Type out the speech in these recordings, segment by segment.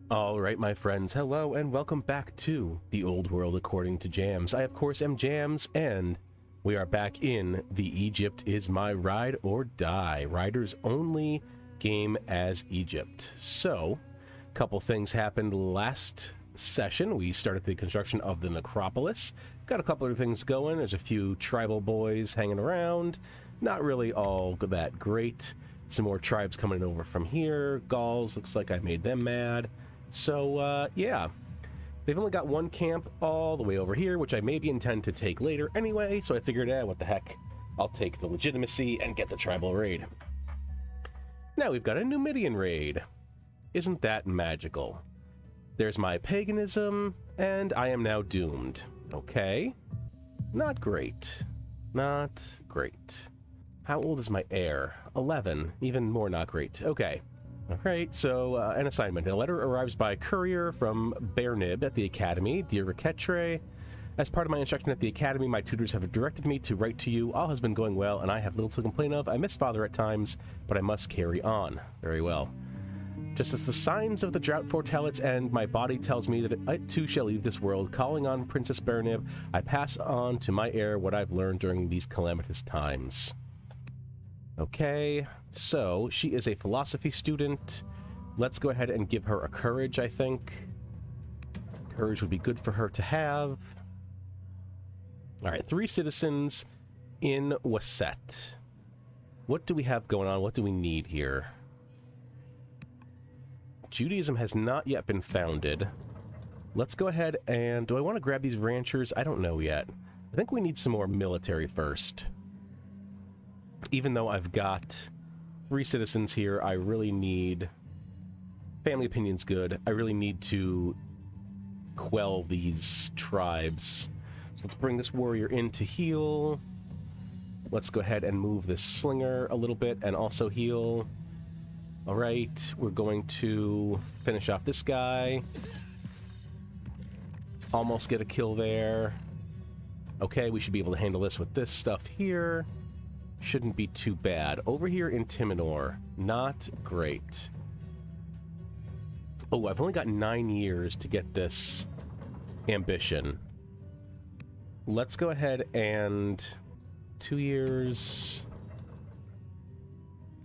All right, my friends, hello and welcome back to the Old World According to Jams. I, of course, am Jams, and we are back in the Egypt is my ride or die, riders only game as Egypt. So, a couple things happened last session. We started the construction of the necropolis, got a couple of things going. There's a few tribal boys hanging around, not really all that great. Some more tribes coming over from here. Gauls, looks like I made them mad. So, yeah, they've only got one camp all the way over here, which I maybe intend to take later anyway, so I figured, what the heck, I'll take the legitimacy and get the tribal raid. Now we've got a Numidian raid. Isn't that magical? There's my paganism, and I am now doomed. Okay. Not great. Not great. How old is my heir? 11. Even more not great. Okay. All right, so an assignment. A letter arrives by courier from Bernib at the Academy. Dear Reketre, as part of my instruction at the Academy, my tutors have directed me to write to you. All has been going well, and I have little to complain of. I miss father at times, but I must carry on. Very well. Just as the signs of the drought foretell its end, my body tells me that it too shall leave this world. Calling on Princess Bernib, I pass on to my heir what I've learned during these calamitous times. Okay, so she is a philosophy student. Let's go ahead and give her a courage, I think. Courage would be good for her to have. All right, 3 citizens in Waset. What do we have going on? What do we need here? Judaism has not yet been founded. Let's go ahead and... Do I want to grab these ranchers? I don't know yet. I think we need some more military first. Even though I've got 3 citizens here, I really need... Family opinion's good. I really need to quell these tribes. So let's bring this warrior in to heal. Let's go ahead and move this slinger a little bit and also heal. All right, we're going to finish off this guy. Almost get a kill there. Okay, we should be able to handle this with this stuff here. Shouldn't be too bad. Over here in Timinor, not great. Oh, I've only got 9 years to get this ambition. Let's go ahead and 2 years.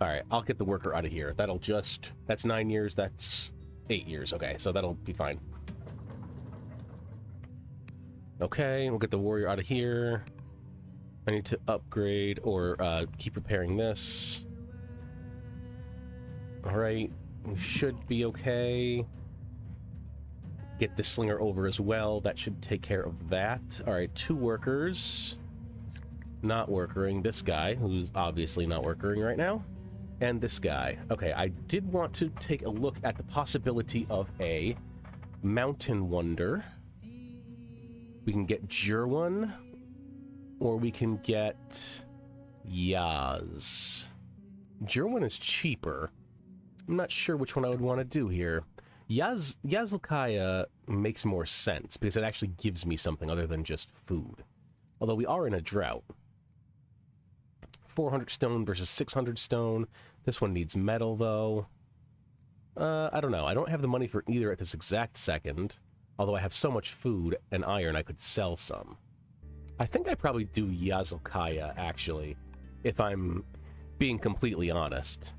All right, I'll get the worker out of here. That'll just, that's 9 years, that's 8 years. Okay, so that'll be fine. Okay, we'll get the warrior out of here. I need to upgrade or keep repairing this. All right, we should be okay. Get the slinger over as well. That should take care of that. All right, 2 workers. Not working. This guy, who's obviously not working right now. And this guy. Okay, I did want to take a look at the possibility of a mountain wonder. We can get Jerwan. Or we can get Yaz. Jerwan is cheaper. I'm not sure which one I would want to do here. Yazilkaya makes more sense because it actually gives me something other than just food. Although we are in a drought. 400 stone versus 600 stone. This one needs metal, though. I don't know. I don't have the money for either at this exact second. Although I have so much food and iron, I could sell some. I think I probably do Yazilkaya, actually, if I'm being completely honest.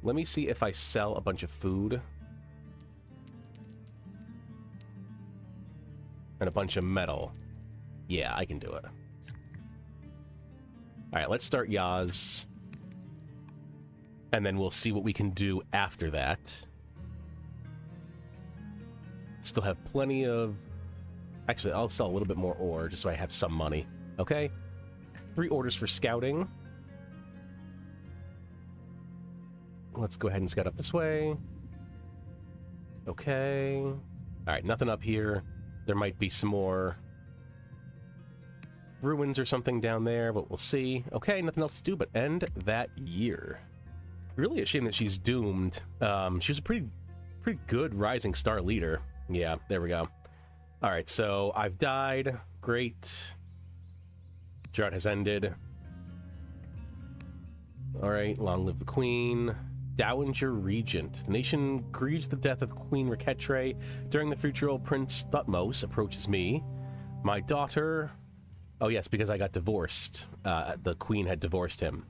Let me see if I sell a bunch of food. And a bunch of metal. Yeah, I can do it. Alright, let's start Yaz. And then we'll see what we can do after that. Still have plenty of... Actually, I'll sell a little bit more ore just so I have some money. Okay? 3 orders for scouting. Let's go ahead and scout up this way. Okay. Alright, nothing up here. There might be some more ruins or something down there, but we'll see. Okay, nothing else to do but end that year. Really a shame that she's doomed. She was a pretty good Rising Star leader. Yeah, there we go. Alright, so I've died. Great. Drought has ended. Alright, long live the queen. Dowager Regent. The nation grieves the death of Queen Reketre. During the funeral, Prince Thutmose approaches me. My daughter... Oh, yes, because I got divorced. The queen had divorced him.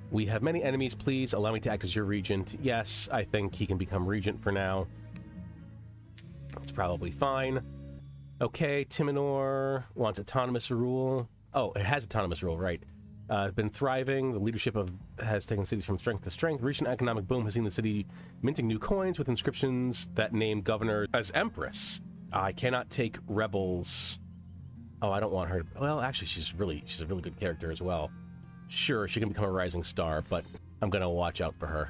We have many enemies. Please allow me to act as your regent. Yes, I think he can become regent for now. That's probably fine. Okay, Timinor wants autonomous rule. Oh, it has autonomous rule, right. Been thriving. The leadership has taken cities from strength to strength. Recent economic boom has seen the city minting new coins with inscriptions that name governor as empress. I cannot take rebels. Oh, I don't want her. Well, actually, she's a really good character as well. Sure, she can become a rising star, but I'm gonna watch out for her.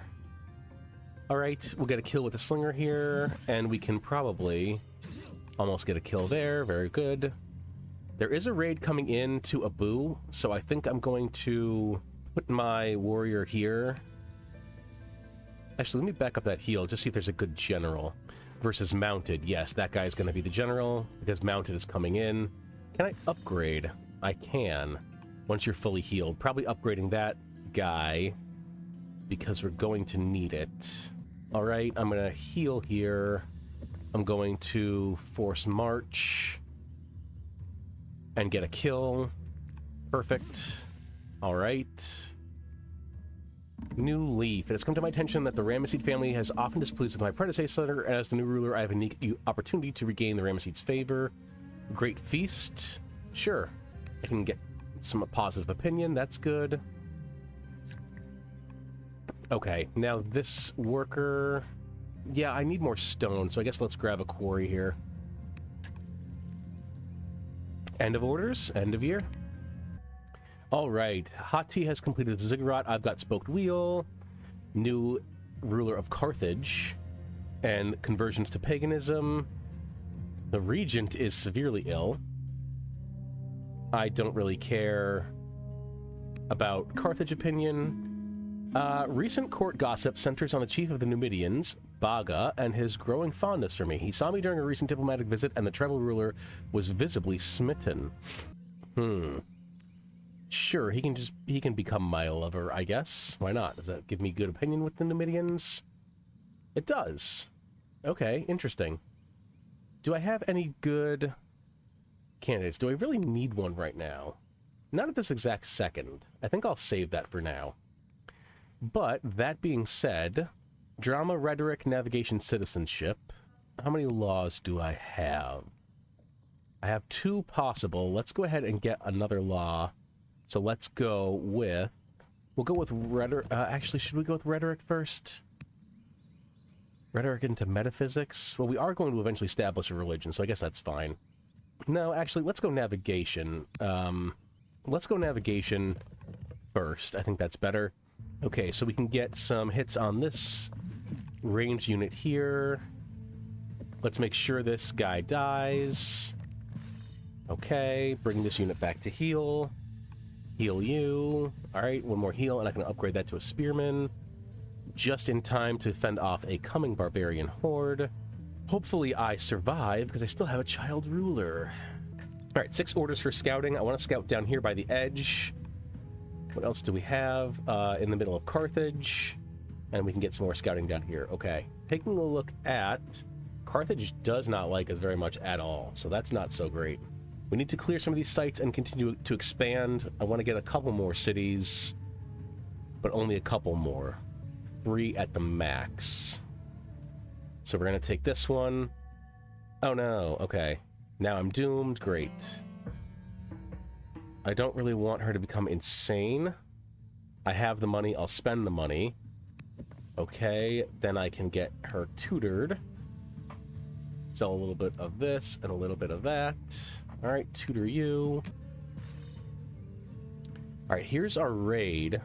All right, we'll get a kill with the slinger here, and we can probably almost get a kill there. Very good. There is a raid coming in to Abu, so I think I'm going to put my warrior here. Actually, let me back up that heal, just see if there's a good general. Versus mounted. Yes, that guy's going to be the general, because mounted is coming in. Can I upgrade? I can. Once you're fully healed. Probably upgrading that guy, because we're going to need it. Alright, I'm going to heal here. I'm going to force march. And get a kill. Perfect. Alright. New leaf. It has come to my attention that the Ramesseid family has often displeased with my predecessor, and as the new ruler, I have a unique opportunity to regain the Ramesseid's favor. Great feast. Sure. I can get some positive opinion. That's good. Okay, now this worker... Yeah, I need more stone, so I guess let's grab a quarry here. End of orders, end of year. All right, Hati has completed the ziggurat. I've got spoked wheel, new ruler of Carthage, and conversions to paganism. The regent is severely ill. I don't really care about Carthage opinion. Recent court gossip centers on the chief of the Numidians, Baga, and his growing fondness for me. He saw me during a recent diplomatic visit, and the tribal ruler was visibly smitten. Sure, he can become my lover, I guess. Why not? Does that give me good opinion with the Numidians? It does. Okay, interesting. Do I have any good candidates? Do I really need one right now? Not at this exact second. I think I'll save that for now. But, that being said, drama, rhetoric, navigation, citizenship. How many laws do I have? I have 2 possible. Let's go ahead and get another law. So let's go with... We'll go with rhetoric. Actually, should we go with rhetoric first? Rhetoric into metaphysics? Well, we are going to eventually establish a religion, so I guess that's fine. No, actually, let's go navigation. Let's go navigation first. I think that's better. Okay, so we can get some hits on this ranged unit here. Let's make sure this guy dies. Okay, bring this unit back to heal. Heal you. Alright, one more heal, and I can upgrade that to a spearman. Just in time to fend off a coming barbarian horde. Hopefully I survive, because I still have a child ruler. Alright, 6 orders for scouting. I want to scout down here by the edge. What else do we have? In the middle of Carthage. And we can get some more scouting down here. Okay. Taking a look at... Carthage does not like us very much at all, so that's not so great. We need to clear some of these sites and continue to expand. I want to get a couple more cities, but only a couple more. 3 at the max. So we're going to take this one. Oh no, okay. Now I'm doomed. Great. I don't really want her to become insane. I have the money, I'll spend the money. Okay, then I can get her tutored. Sell a little bit of this and a little bit of that. Alright, tutor you. Alright, here's our raid.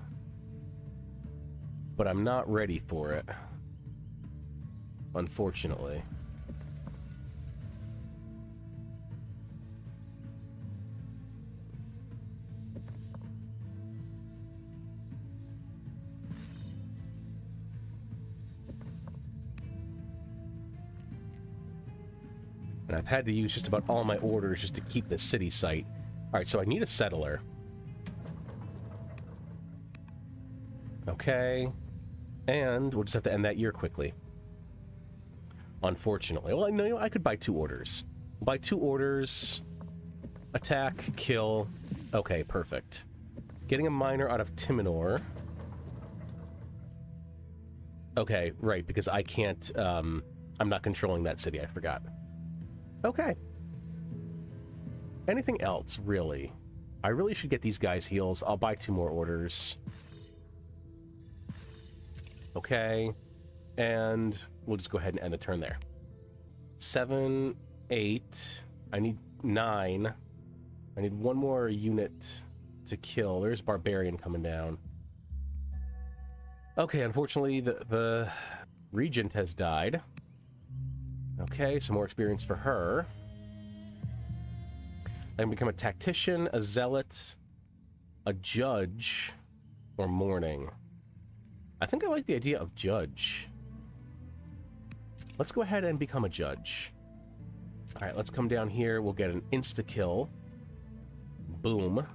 But I'm not ready for it. Unfortunately. And I've had to use just about all my orders just to keep the city site. Alright, so I need a settler. Okay. And we'll just have to end that year quickly. Unfortunately. Well, no, I could buy 2 orders. Buy 2 orders. Attack, kill. Okay, perfect. Getting a miner out of Timinor. Okay, right, because I can't, I'm not controlling that city, I forgot. Okay. Anything else, really? I really should get these guys heals. I'll buy 2 more orders. Okay. And we'll just go ahead and end the turn there. 7, 8. I need 9. I need 1 more unit to kill. There's Barbarian coming down. Okay, unfortunately, the Regent has died. Okay, some more experience for her. I can become a tactician, a zealot, a judge, or mourning. I think I like the idea of judge. Let's go ahead and become a judge. All right, let's come down here. We'll get an insta-kill. Boom.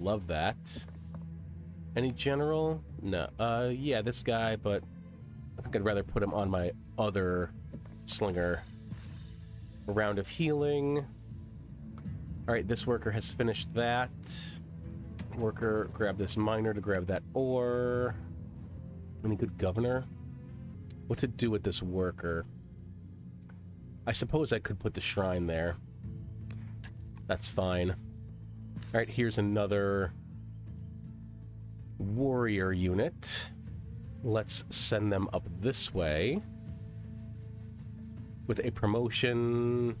Love that. Any general? No. Yeah, this guy, but I think I'd rather put him on my other slinger. A round of healing. All right, this worker has finished that. Worker, grab this miner to grab that ore. Any good governor? What to do with this worker? I suppose I could put the shrine there. That's fine. All right, here's another warrior unit. Let's send them up this way. With a promotion.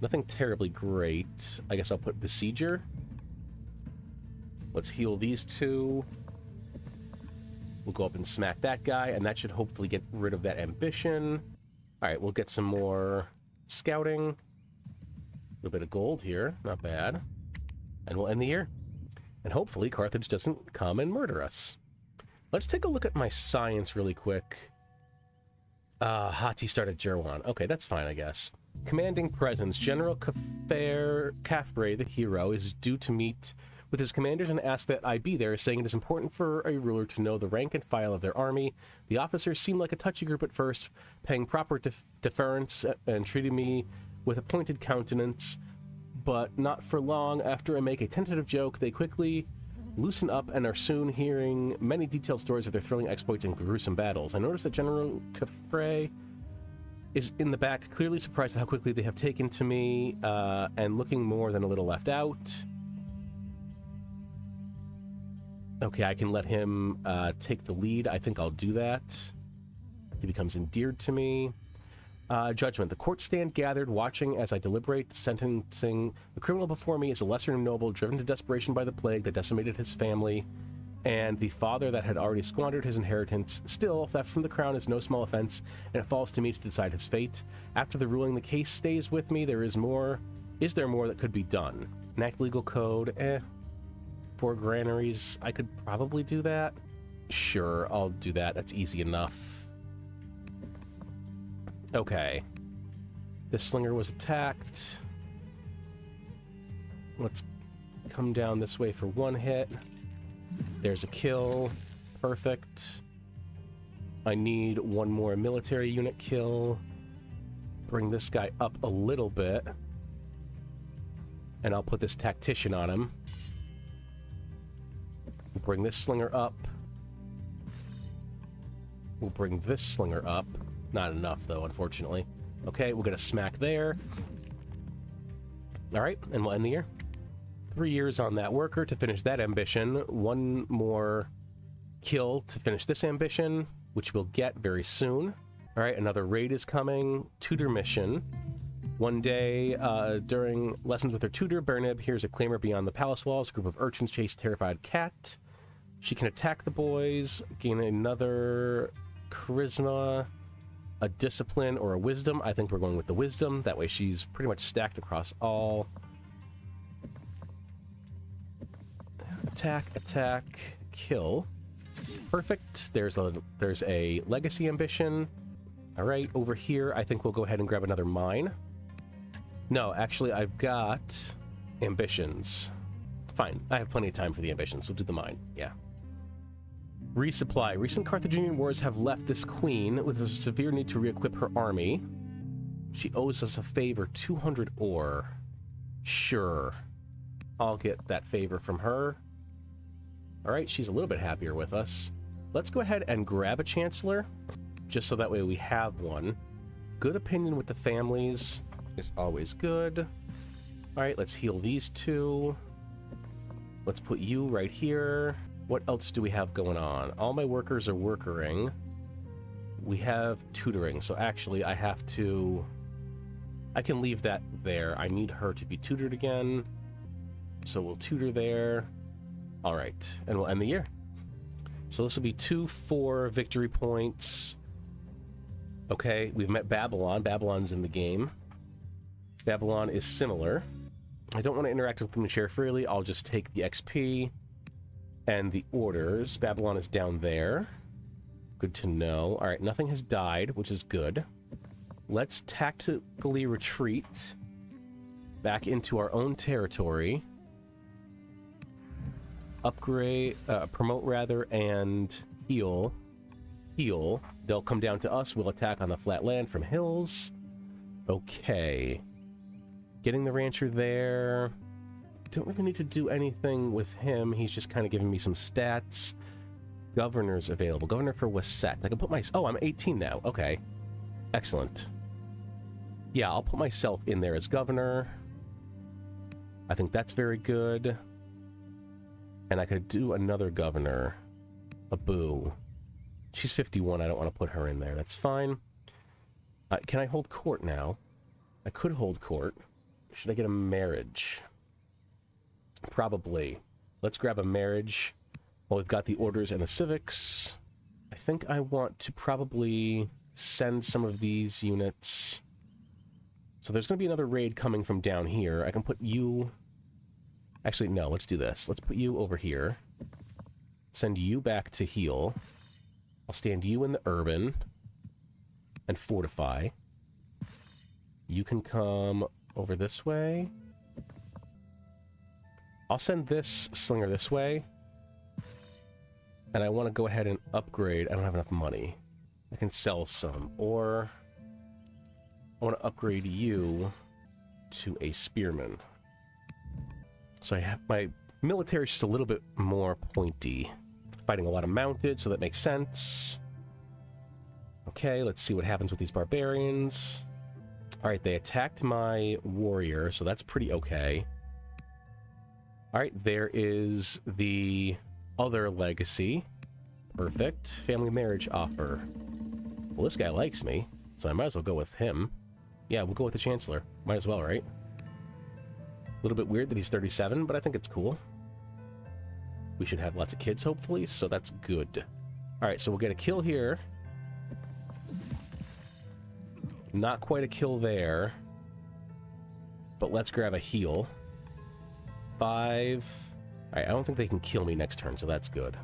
Nothing terribly great. I guess I'll put Besieger. Let's heal these 2. We'll go up and smack that guy, and that should hopefully get rid of that ambition. All right, we'll get some more scouting. A little bit of gold here. Not bad. And we'll end the year. And hopefully Carthage doesn't come and murder us. Let's take a look at my science really quick. Hati started Jerwan. Okay, that's fine, I guess. Commanding presence. General Kafre, the hero, is due to meet with his commanders and ask that I be there, saying it is important for a ruler to know the rank and file of their army. The officers seemed like a touchy group at first, paying proper deference and treating me with a pointed countenance, but not for long. After I make a tentative joke, they quickly loosen up and are soon hearing many detailed stories of their thrilling exploits and gruesome battles. I noticed that General Kafre is in the back, clearly surprised at how quickly they have taken to me, and looking more than a little left out. Okay, I can let him take the lead. I think I'll do that. He becomes endeared to me. Judgment. The court stand gathered, watching as I deliberate, sentencing. The criminal before me is a lesser noble, driven to desperation by the plague that decimated his family, and the father that had already squandered his inheritance. Still, theft from the crown is no small offense, and it falls to me to decide his fate. After the ruling, the case stays with me. There is more. Is there more that could be done? Enact legal code. 4 granaries. I could probably do that. Sure, I'll do that. That's easy enough. Okay. This slinger was attacked. Let's come down this way for 1 hit. There's a kill. Perfect. I need 1 more military unit kill. Bring this guy up a little bit. And I'll put this tactician on him. We'll bring this slinger up. We'll bring this slinger up. Not enough, though, unfortunately. Okay, we'll get a smack there. All right, and we'll end the year. 3 years on that worker to finish that ambition. 1 more kill to finish this ambition, which we'll get very soon. All right, another raid is coming. Tutor mission. One day, during lessons with her tutor, Bernib hears a clamor beyond the palace walls. A group of urchins chase a terrified cat. She can attack the boys, gain another charisma, a discipline, or a wisdom. I think we're going with the wisdom. That way she's pretty much stacked across all. Attack, attack, kill. Perfect. There's a legacy ambition. All right, over here, I think we'll go ahead and grab another mine. No, actually, I've got ambitions. Fine, I have plenty of time for the ambitions. We'll do the mine, yeah. Resupply. Recent Carthaginian wars have left this queen with a severe need to re-equip her army. She owes us a favor, 200 ore. Sure. I'll get that favor from her. Alright, she's a little bit happier with us. Let's go ahead and grab a Chancellor, just so that way we have one. Good opinion with the families is always good. Alright, let's heal these two. Let's put you right here. What else do we have going on? All my workers are workering. We have tutoring, so actually I have to... I can leave that there. I need her to be tutored again. So we'll tutor there. Alright, and we'll end the year. So this will be 2-4 victory points. Okay, we've met Babylon. Babylon's in the game. Babylon is similar. I don't want to interact with them and share freely. I'll just take the XP and the orders. Babylon is down there. Good to know. Alright, nothing has died, which is good. Let's tactically retreat back into our own territory. Upgrade, promote rather, and heal. Heal. They'll come down to us. We'll attack on the flat land from hills. Okay. Getting the rancher there. Don't really need to do anything with him. He's just kind of giving me some stats. Governor's available. Governor for Wasset. I can put my... Oh, I'm 18 now. Okay. Excellent. Yeah, I'll put myself in there as governor. I think that's very good. And I could do another governor. Abu. She's 51. I don't want to put her in there. That's fine. Can I hold court now? I could hold court. Should I get a marriage? Probably. Let's grab a marriage. Well, we've got the orders and the civics. I think I want to probably send some of these units. So there's going to be another raid coming from down here. I can put you... Actually, no, let's do this. Let's put you over here. Send you back to heal. I'll stand you in the urban and fortify. You can come over this way. I'll send this slinger this way. And I want to go ahead and upgrade. I don't have enough money. I can sell some. Or I want to upgrade you to a spearman. So I have my military is just a little bit more pointy. Fighting a lot of mounted, so that makes sense. Okay, let's see what happens with these barbarians. Alright, they attacked my warrior, so that's pretty okay. Alright, there is the other legacy. Perfect. Family marriage offer. Well, this guy likes me, so I might as well go with him. Yeah, we'll go with the Chancellor. Might as well, right? A little bit weird that he's 37, but I think it's cool. We should have lots of kids, hopefully, so that's good. Alright, so we'll get a kill here. Not quite a kill there. But let's grab a heal. 5. Alright, I don't think they can kill me next turn, so that's good.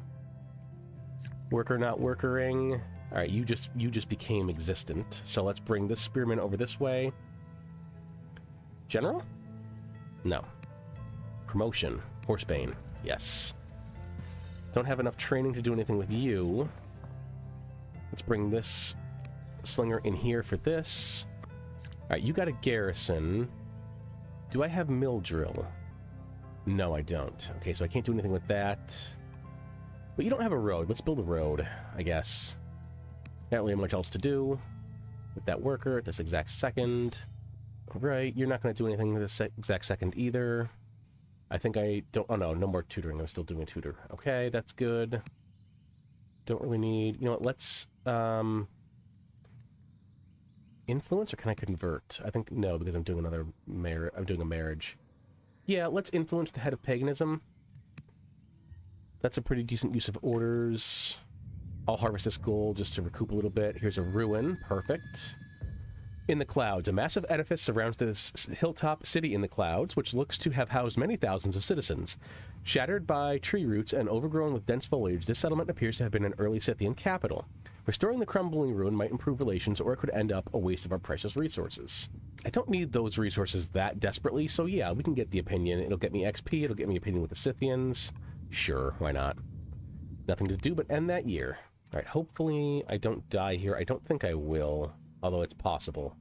Worker not workering. Alright, you just became existent. So let's bring this spearman over this way. General? No. Promotion. Horsebane. Yes. Don't have enough training to do anything with you. Let's bring this slinger in here for this. Alright, you got a garrison. Do I have mill drill? No, I don't. Okay, so I can't do anything with that. But you don't have a road. Let's build a road, I guess. Not really much else to do with that worker at this exact second. Right, you're not going to do anything this exact second either. I think I don't... Oh, no, no more tutoring. I'm still doing tutor. Okay, that's good. Don't really need... You know what, let's... Influence, or can I convert? I think no, because I'm doing another I'm doing a marriage. Yeah, let's influence the head of paganism. That's a pretty decent use of orders. I'll harvest this gold just to recoup a little bit. Here's a ruin. Perfect. In the clouds, a massive edifice surrounds this hilltop city in the clouds, which looks to have housed many thousands of citizens. Shattered by tree roots and overgrown with dense foliage, this settlement appears to have been an early Scythian capital. Restoring the crumbling ruin might improve relations, or it could end up a waste of our precious resources. I don't need those resources that desperately, so yeah, we can get the opinion. It'll get me XP, it'll get me opinion with the Scythians. Sure, why not? Nothing to do but end that year. All right, hopefully I don't die here. I don't think I will, although it's possible.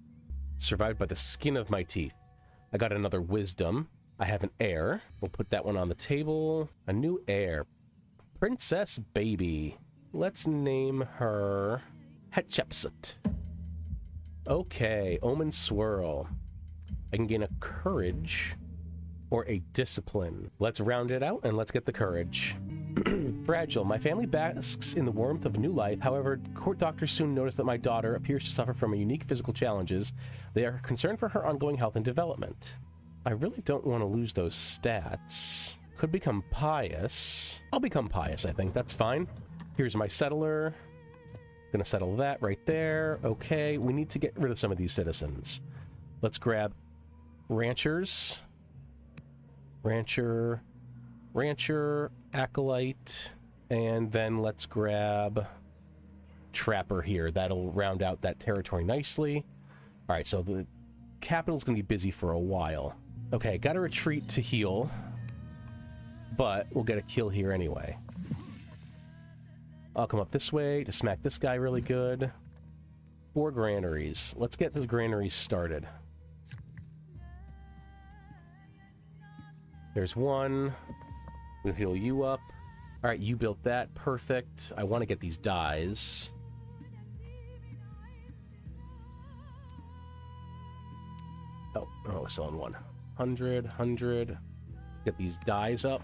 Survived by the skin of my teeth. I got another wisdom. I have an heir. We'll put that one on the table. A new heir. Princess Baby. Let's name her Hatshepsut. Okay, Omen Swirl. I can gain a courage or a discipline. Let's round it out and let's get the courage. Fragile. My family basks in the warmth of new life. However, court doctors soon notice that my daughter appears to suffer from unique physical challenges. They are concerned for her ongoing health and development. I really don't want to lose those stats. Could become pious. I'll become pious, I think. That's fine. Here's my settler. Gonna settle that right there. Okay, we need to get rid of some of these citizens. Let's grab ranchers. Rancher, acolyte, and then let's grab trapper here. That'll round out that territory nicely. All right, so the capital's gonna be busy for a while. Okay, gotta retreat to heal, but we'll get a kill here anyway. I'll come up this way to smack this guy really good. 4 granaries. Let's get the granaries started. There's one. We'll heal you up. All right, you built that. Perfect. I want to get these dyes. Oh, we're selling one. 100. Get these dyes up.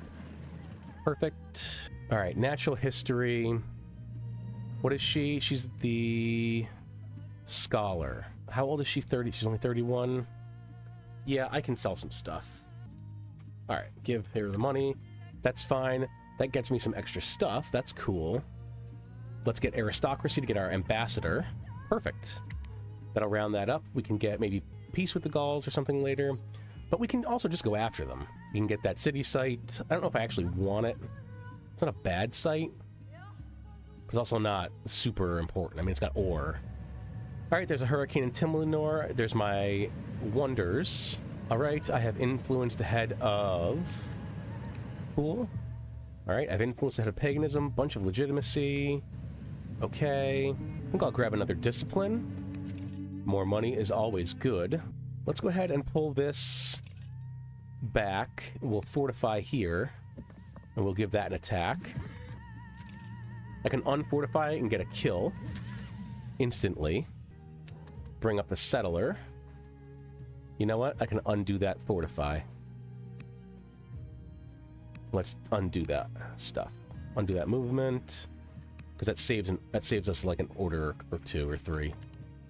Perfect. All right, natural history. What is she? She's the scholar. How old is she? 30? She's only 31. Yeah, I can sell some stuff. All right, give her the money. That's fine. That gets me some extra stuff. That's cool. Let's get aristocracy to get our ambassador. Perfect. That'll round that up. We can get maybe peace with the Gauls or something later. But we can also just go after them. You can get that city site. I don't know if I actually want it. It's not a bad site. But it's also not super important. I mean, it's got ore. All right, there's a hurricane in Timlinor. There's my wonders. All right, I have influenced the head of... Cool. All right, I've influenced the head of paganism. Bunch of legitimacy. Okay. I think I'll grab another discipline. More money is always good. Let's go ahead and pull this back. We'll fortify here. And we'll give that an attack. I can unfortify and get a kill instantly. Bring up the settler. You know what? I can undo that fortify. Let's undo that stuff. Undo that movement. Because that saves us like an order or 2 or 3.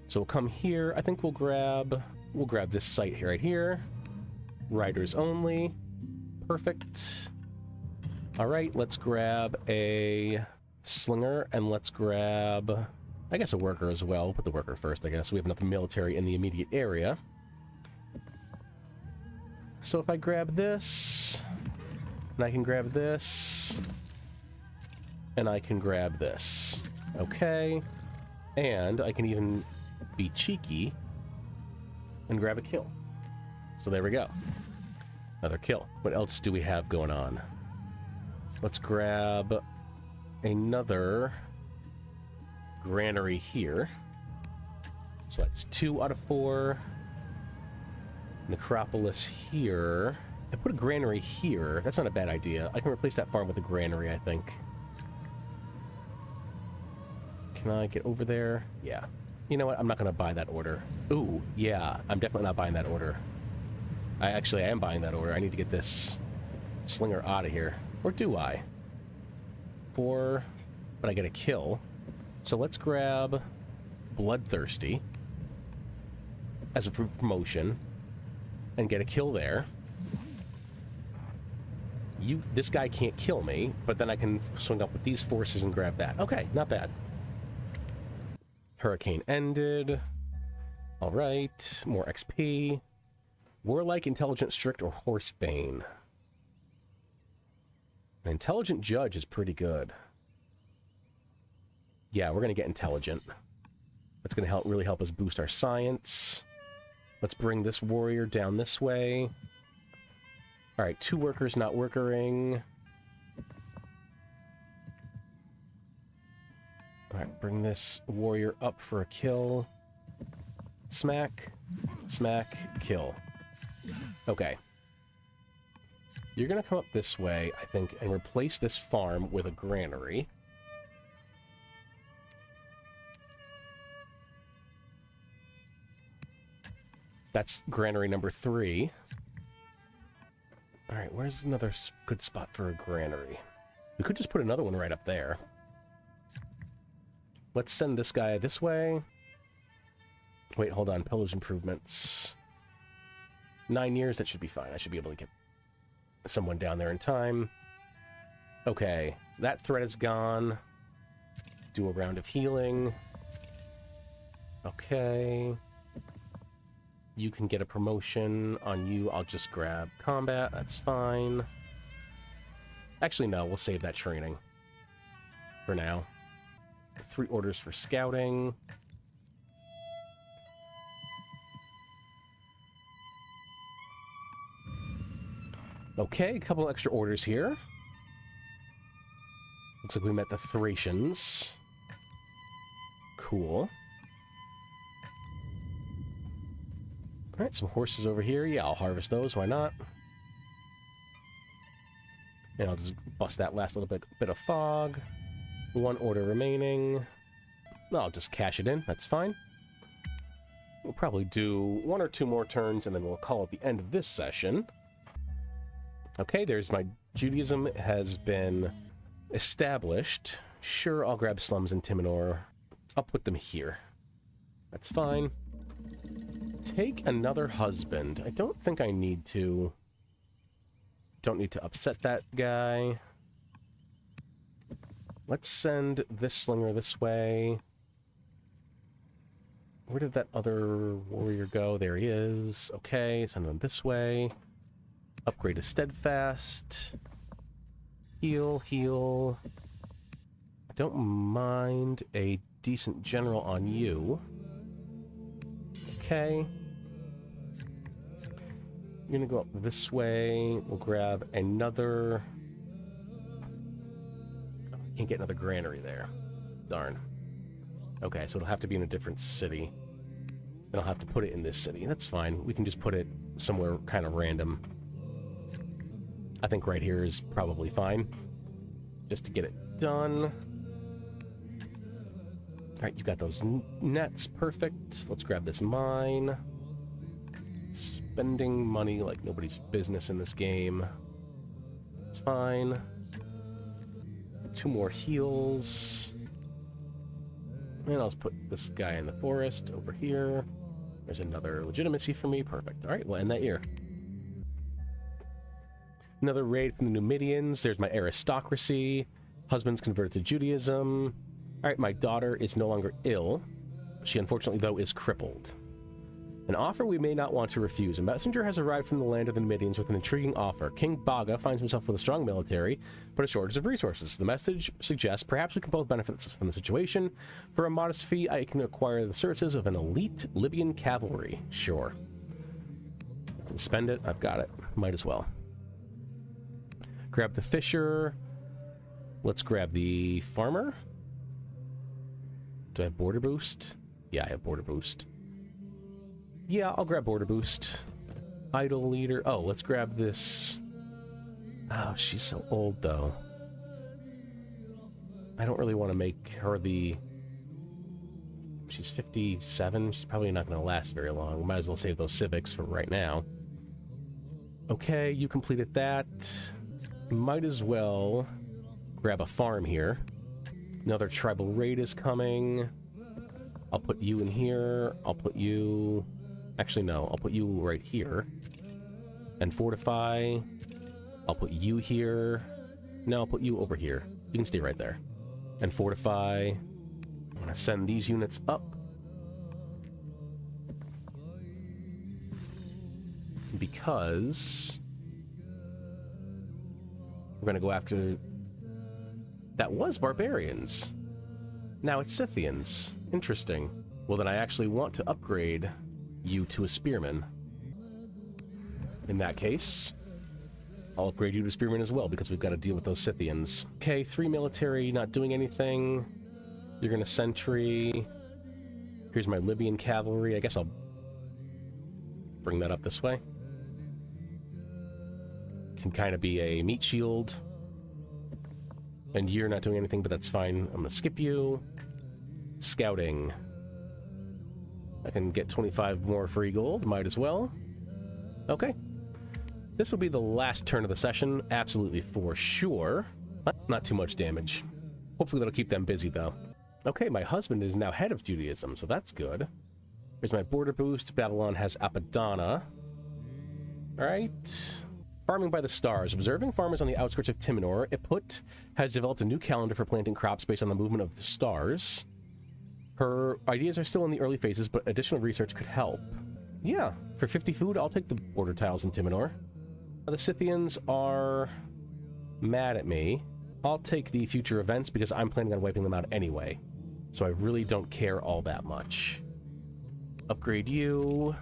So we'll come here. I think we'll grab this site here right here. Riders only. Perfect. All right, let's grab a slinger and let's grab, I guess, a worker as well. We'll put the worker first, I guess. We have enough military in the immediate area. So if I grab this, and I can grab this, and I can grab this. Okay. And I can even be cheeky and grab a kill. So there we go. Another kill. What else do we have going on? Let's grab another granary here. So that's 2 out of 4. Necropolis here. I put a granary here. That's not a bad idea. I can replace that farm with a granary, I think. Can I get over there? Yeah. You know what? I'm not going to buy that order. Ooh, yeah. I'm definitely not buying that order. I am buying that order. I need to get this slinger out of here. Or do I? 4, but I get a kill. So let's grab Bloodthirsty as a promotion and get a kill there. This guy can't kill me, but then I can swing up with these forces and grab that. Okay, not bad. Hurricane ended. All right, more XP. Warlike, Intelligent, Strict, or Horsebane. An Intelligent Judge is pretty good. Yeah, we're going to get Intelligent. That's going to really help us boost our science. Let's bring this warrior down this way. All right, 2 workers not workering. Alright, bring this warrior up for a kill. Smack, smack, kill. Okay. You're gonna come up this way, I think, and replace this farm with a granary. That's granary number 3. Alright, where's another good spot for a granary? We could just put another one right up there. Let's send this guy this way. Wait, hold on. Pillage improvements. 9 years, that should be fine. I should be able to get someone down there in time. Okay, that threat is gone. Do a round of healing. Okay. You can get a promotion. On you, I'll just grab combat. That's fine. Actually, no, we'll save that training for now. 3 orders for scouting. Okay, a couple extra orders here. Looks like we met the Thracians. Cool. Alright, some horses over here. Yeah, I'll harvest those. Why not? And I'll just bust that last little bit of fog. 1 order remaining. I'll just cash it in. That's fine. We'll probably do 1 or 2 more turns, and then we'll call it the end of this session. Okay, there's my Judaism has been established. Sure, I'll grab slums in Timonor. I'll put them here. That's fine. Take another husband. I don't think I need to. Don't need to upset that guy. Let's send this slinger this way. Where did that other warrior go? There he is. Okay, send him this way. Upgrade to steadfast. Heal, heal. I don't mind a decent general on you. Okay. You're gonna go up this way. We'll grab another... Oh, I can't get another granary there. Darn. Okay, so it'll have to be in a different city. Then I'll have to put it in this city. That's fine. We can just put it somewhere kind of random. I think right here is probably fine. Just to get it done. Alright, you got those nets. Perfect. Let's grab this mine. Spending money like nobody's business in this game. It's fine. 2 more heals. And I'll just put this guy in the forest over here. There's another legitimacy for me. Perfect. Alright, we'll end that year. Another raid from the Numidians. There's my aristocracy. Husband's converted to Judaism. Alright, my daughter is no longer ill. She unfortunately, though, is crippled. An offer we may not want to refuse. A messenger has arrived from the land of the Numidians with an intriguing offer. King Baga finds himself with a strong military, but a shortage of resources. The message suggests perhaps we can both benefit from the situation. For a modest fee, I can acquire the services of an elite Libyan cavalry. Sure. Spend it. I've got it. Might as well. Grab the fisher. Let's grab the farmer. Do I have border boost? Yeah, I have border boost. Yeah, I'll grab border boost. Idol leader. Oh, let's grab this. Oh, she's so old, though. I don't really want to make her the... She's 57. She's probably not going to last very long. Might as well save those civics for right now. Okay, you completed that. Might as well grab a farm here. Another tribal raid is coming. I'll put you in here. I'll put you... Actually, no. I'll put you right here. And fortify. I'll put you here. No, I'll put you over here. You can stay right there. And fortify. I'm going to send these units up. Because... we're going to go after... That was barbarians. Now it's Scythians. Interesting. Well, then I actually want to upgrade you to a spearman. In that case, I'll upgrade you to spearman as well, because we've got to deal with those Scythians. Okay, 3 military, not doing anything. You're gonna sentry. Here's my Libyan cavalry. I guess I'll bring that up this way. Can kind of be a meat shield. And you're not doing anything, but that's fine. I'm gonna skip you. Scouting. I can get 25 more free gold. Might as well. Okay. This will be the last turn of the session. Absolutely for sure. Not too much damage. Hopefully that'll keep them busy, though. Okay, my husband is now head of Judaism, so that's good. Here's my border boost. Babylon has Apadana. Alright. Farming by the stars. Observing farmers on the outskirts of Timinor, Iput has developed a new calendar for planting crops based on the movement of the stars. Her ideas are still in the early phases, but additional research could help. Yeah, for 50 food, I'll take the border tiles in Timinor. The Scythians are mad at me. I'll take the future events because I'm planning on wiping them out anyway. So I really don't care all that much. Upgrade you.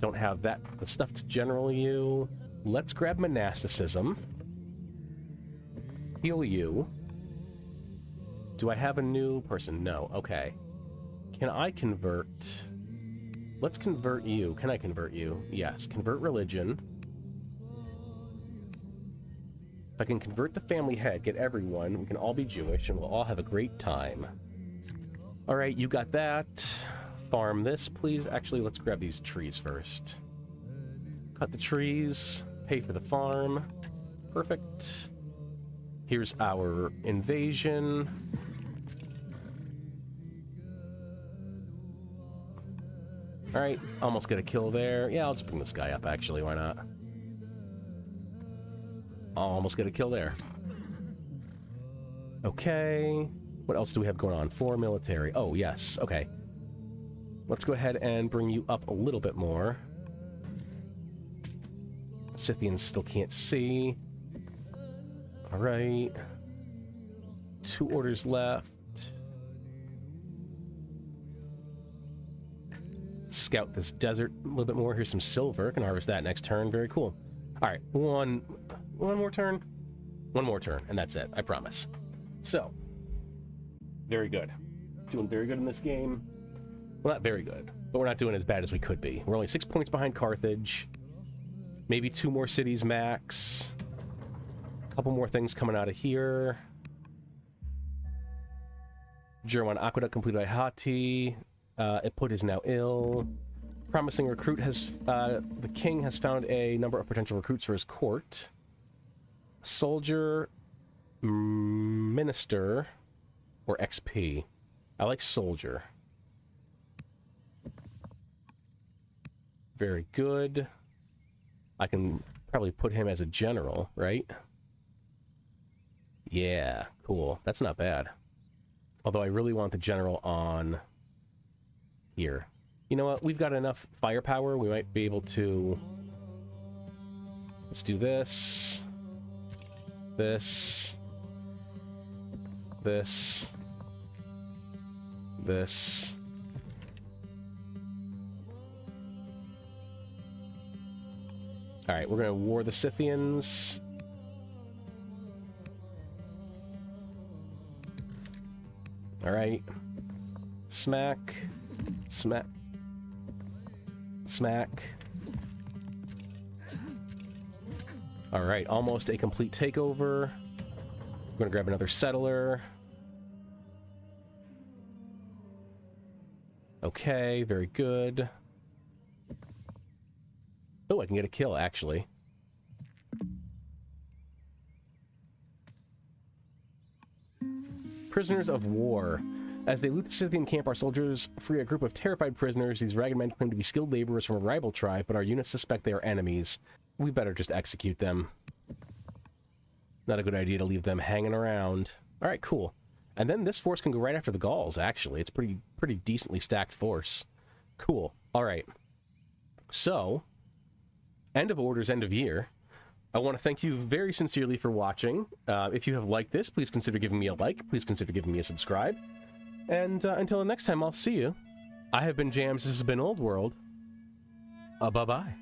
Don't have that. The stuff to general you. Let's grab monasticism. Heal you. Do I have a new person? No. Okay. Can I convert? Let's convert you. Can I convert you? Yes. Convert religion. If I can convert the family head, get everyone, we can all be Jewish, and we'll all have a great time. All right, you got that. Farm this, please. Actually, let's grab these trees first. Cut the trees. Pay for the farm. Perfect. Here's our invasion. All right, almost get a kill there. Yeah, I'll just bring this guy up, actually. Why not? I'll almost get a kill there. Okay. What else do we have going on? 4 military. Oh, yes. Okay. Let's go ahead and bring you up a little bit more. Scythians still can't see. All right. 2 orders left. Scout this desert a little bit more. Here's some silver. Can harvest that next turn. Very cool. All right. One more turn. One more turn, and that's it. I promise. So, very good. Doing very good in this game. Well, not very good, but we're not doing as bad as we could be. We're only 6 points behind Carthage. Maybe 2 more cities max. A couple more things coming out of here. German Aqueduct completed by Hati. Iput is now ill. Promising recruit has... the king has found a number of potential recruits for his court. Soldier... Minister... Or XP. I like soldier. Very good. I can probably put him as a general, right? Yeah, cool. That's not bad. Although I really want the general on here. You know what? We've got enough firepower. We might be able to... Let's do this. This. This. This. Alright, we're gonna war the Scythians. Alright. Smack. Smack. Smack. Alright, almost a complete takeover. We're gonna grab another settler. Okay, very good. Oh, I can get a kill, actually. Prisoners of war. As they loot the Scythian camp, our soldiers free a group of terrified prisoners. These ragged men claim to be skilled laborers from a rival tribe, but our units suspect they are enemies. We better just execute them. Not a good idea to leave them hanging around. Alright, cool. And then this force can go right after the Gauls, actually. It's pretty decently stacked force. Cool. Alright. So, end of orders, end of year. I want to thank you very sincerely for watching. If you have liked this, please consider giving me a like. Please consider giving me a subscribe. And until the next time, I'll see you. I have been Jams. This has been Old World. Bye-bye.